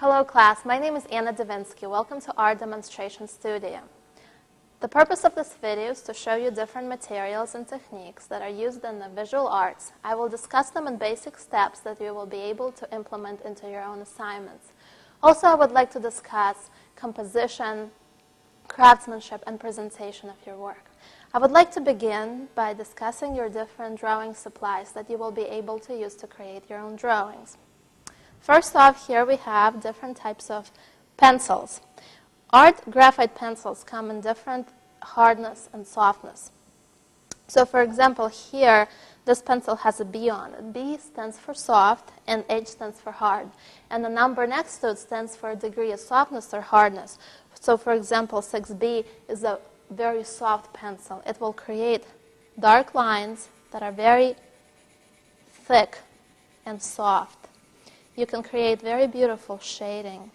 Hello class, my name is Anna Davinsky. Welcome to our demonstration studio. The purpose of this video is to show you different materials and techniques that are used in the visual arts. I will discuss them in basic steps that you will be able to implement into your own assignments. Also, I would like to discuss composition, craftsmanship, and presentation of your work. I would like to begin by discussing your different drawing supplies that you will be able to use to create your own drawings. First off, here we have different types of pencils. Art graphite pencils come in different hardness and softness. So for example, here, this pencil has a B on it. B stands for soft and H stands for hard. And the number next to it stands for a degree of softness or hardness. So for example, 6B is a very soft pencil. It will create dark lines that are very thick and soft. You can create very beautiful shading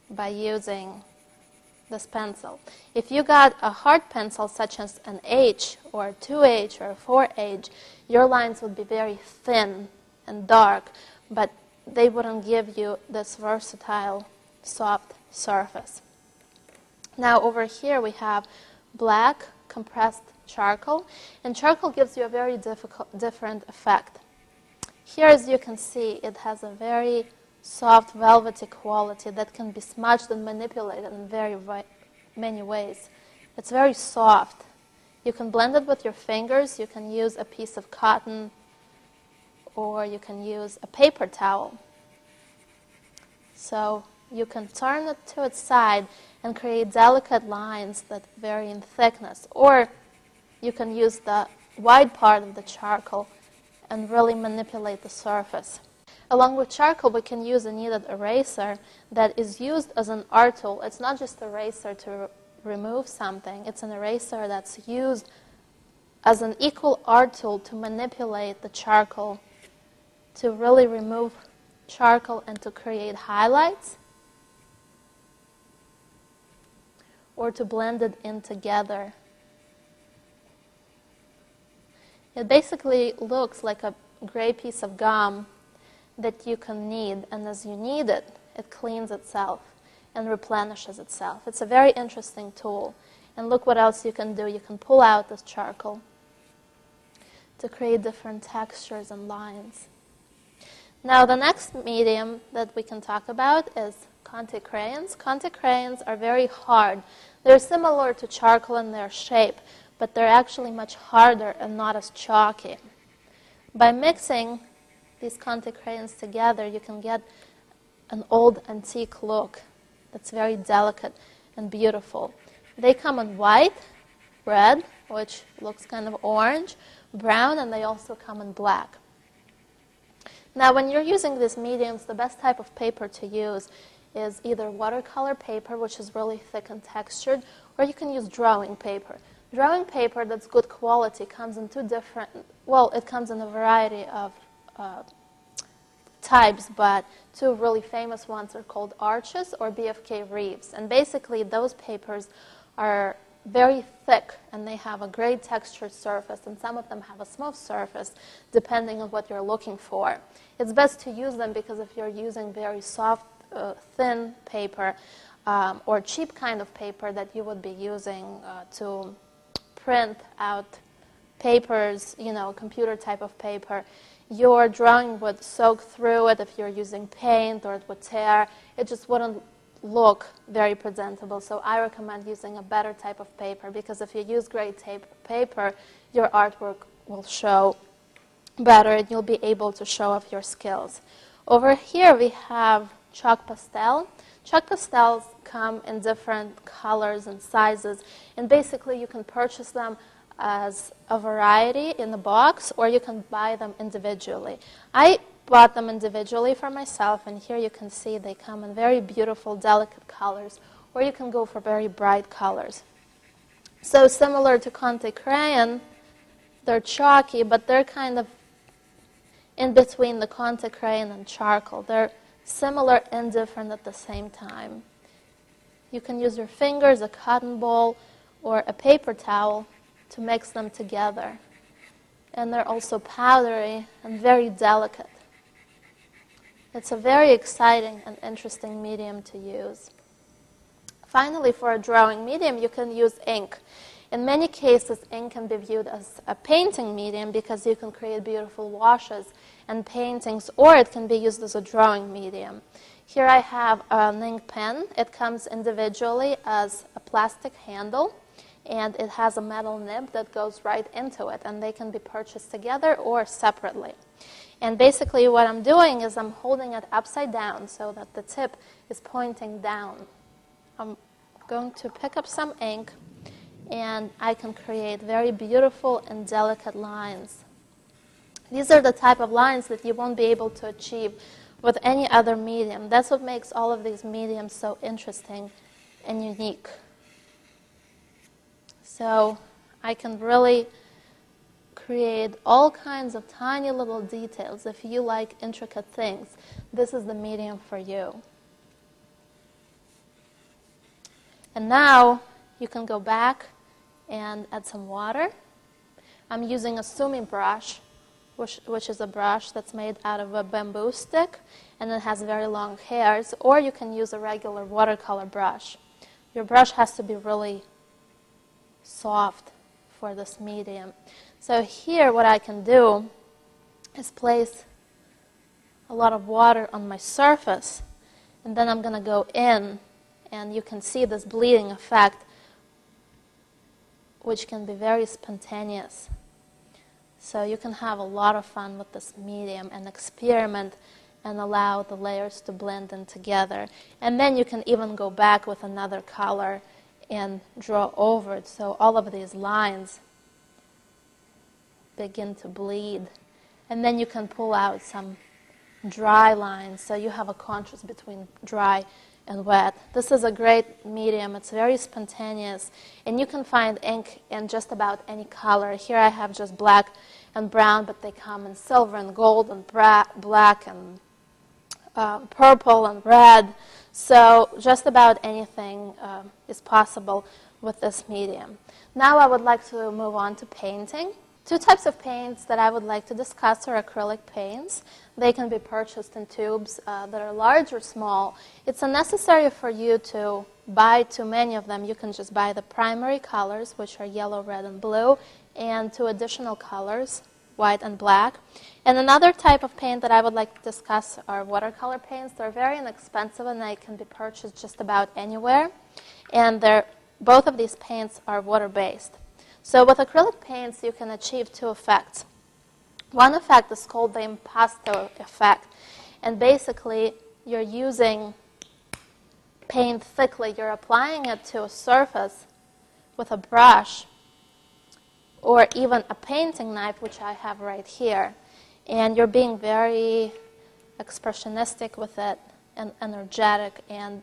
by using this pencil. If you got a hard pencil such as an H or a 2H or a 4H, your lines would be very thin and dark, but they wouldn't give you this versatile, soft surface. Now over here we have black compressed charcoal, and charcoal gives you a very different effect. Here, as you can see, it has a very soft, velvety quality that can be smudged and manipulated in very many ways. It's very soft. You can blend it with your fingers. You can use a piece of cotton, or you can use a paper towel. So you can turn it to its side and create delicate lines that vary in thickness. Or you can use the wide part of the charcoal and really manipulate the surface. Along with charcoal, we can use a kneaded eraser that is used as an art tool. It's not just an eraser to remove something. It's an eraser that's used as an equal art tool to manipulate the charcoal, to really remove charcoal and to create highlights, or to blend it in together. It basically looks like a gray piece of gum that you can knead, and as you knead it, it cleans itself and replenishes itself. It's a very interesting tool. And look what else you can do. You can pull out this charcoal to create different textures and lines. Now the next medium that we can talk about is Conte crayons. Conte crayons are very hard. They're similar to charcoal in their shape, but they're actually much harder and not as chalky. By mixing these Conte crayons together, you can get an old antique look that's very delicate and beautiful. They come in white, red, which looks kind of orange, brown, and they also come in black. Now, when you're using these mediums, the best type of paper to use is either watercolor paper, which is really thick and textured, or you can use drawing paper. Drawing paper that's good quality comes in it comes in a variety of types, but two really famous ones are called Arches or BFK Reeves. And basically, those papers are very thick, and they have a great textured surface, and some of them have a smooth surface, depending on what you're looking for. It's best to use them because if you're using very soft, thin paper, or cheap kind of paper that you would be using to print out papers, computer type of paper, your drawing would soak through it. If you're using paint, or it would tear, it just wouldn't look very presentable. So I recommend using a better type of paper, because if you use great paper, your artwork will show better and you'll be able to show off your skills. Over here we have chalk pastel. Chalk pastels come in different colors and sizes, and basically you can purchase them as a variety in a box, or you can buy them individually. I bought them individually for myself, and here you can see they come in very beautiful, delicate colors, or you can go for very bright colors. So similar to Conte crayon, they're chalky, but they're kind of in between the Conte crayon and charcoal. They're similar and different at the same time. You can use your fingers, a cotton ball, or a paper towel to mix them together. And they're also powdery and very delicate. It's a very exciting and interesting medium to use. Finally, for a drawing medium, you can use ink. In many cases, ink can be viewed as a painting medium because you can create beautiful washes and paintings, or it can be used as a drawing medium. Here I have an ink pen. It comes individually as a plastic handle, and it has a metal nib that goes right into it, and they can be purchased together or separately. And basically what I'm doing is I'm holding it upside down so that the tip is pointing down. I'm going to pick up some ink, and I can create very beautiful and delicate lines. These are the type of lines that you won't be able to achieve with any other medium. That's what makes all of these mediums so interesting and unique. So I can really create all kinds of tiny little details. If you like intricate things, this is the medium for you. And now you can go back and add some water. I'm using a Sumi brush, which is a brush that's made out of a bamboo stick, and it has very long hairs, or you can use a regular watercolor brush. Your brush has to be really soft for this medium. So here what I can do is place a lot of water on my surface, and then I'm going to go in, and you can see this bleeding effect, which can be very spontaneous. So you can have a lot of fun with this medium and experiment and allow the layers to blend in together. And then you can even go back with another color and draw over it, so all of these lines begin to bleed. And then you can pull out some dry lines, so you have a contrast between dry and wet. This is a great medium. It's very spontaneous, and you can find ink in just about any color. Here I have just black and brown, but they come in silver and gold and black and purple and red. So just about anything is possible with this medium. Now I would like to move on to painting. Two types of paints that I would like to discuss are acrylic paints. They can be purchased in tubes that are large or small. It's unnecessary for you to buy too many of them. You can just buy the primary colors, which are yellow, red, and blue, and two additional colors, white and black. And another type of paint that I would like to discuss are watercolor paints. They're very inexpensive, and they can be purchased just about anywhere. And both of these paints are water-based. So with acrylic paints, you can achieve two effects. One effect is called the impasto effect. And basically, you're using paint thickly. You're applying it to a surface with a brush or even a painting knife, which I have right here. And you're being very expressionistic with it and energetic. And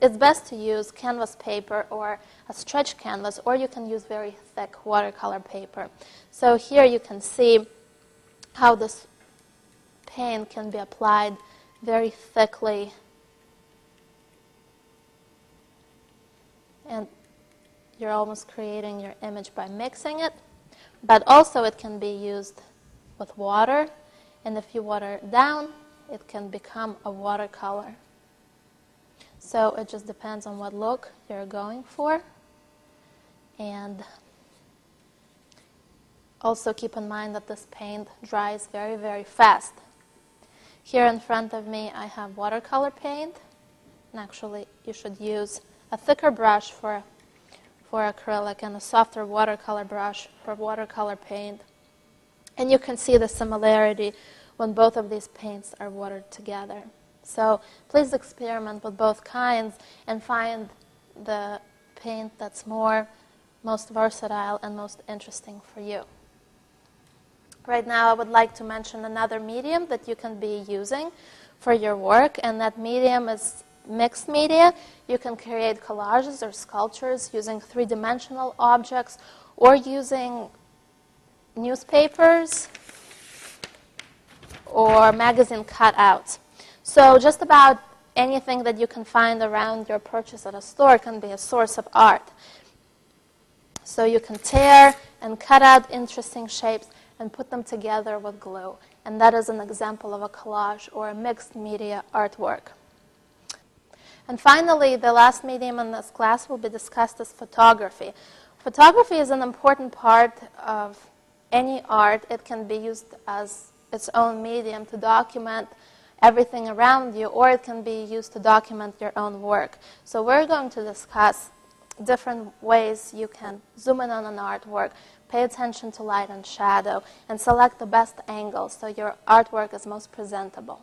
it's best to use canvas paper or a stretch canvas, or you can use very thick watercolor paper. So here you can see how this paint can be applied very thickly. And you're almost creating your image by mixing it. But also it can be used with water, and if you water it down, it can become a watercolor. So it just depends on what look you're going for. And also keep in mind that this paint dries very, very fast. Here in front of me I have watercolor paint. And actually you should use a thicker brush for acrylic and a softer watercolor brush for watercolor paint. And you can see the similarity when both of these paints are watered together. So please experiment with both kinds and find the paint that's most versatile and most interesting for you. Right now I would like to mention another medium that you can be using for your work, and that medium is mixed media. You can create collages or sculptures using three-dimensional objects or using newspapers or magazine cutouts. So just about anything that you can find around your purchase at a store can be a source of art. So you can tear and cut out interesting shapes and put them together with glue. and that is an example of a collage or a mixed media artwork. And finally, the last medium in this class will be discussed as photography. Photography is an important part of any art. It can be used as its own medium to document everything around you, or it can be used to document your own work. So we're going to discuss different ways you can zoom in on an artwork, pay attention to light and shadow, and select the best angle so your artwork is most presentable.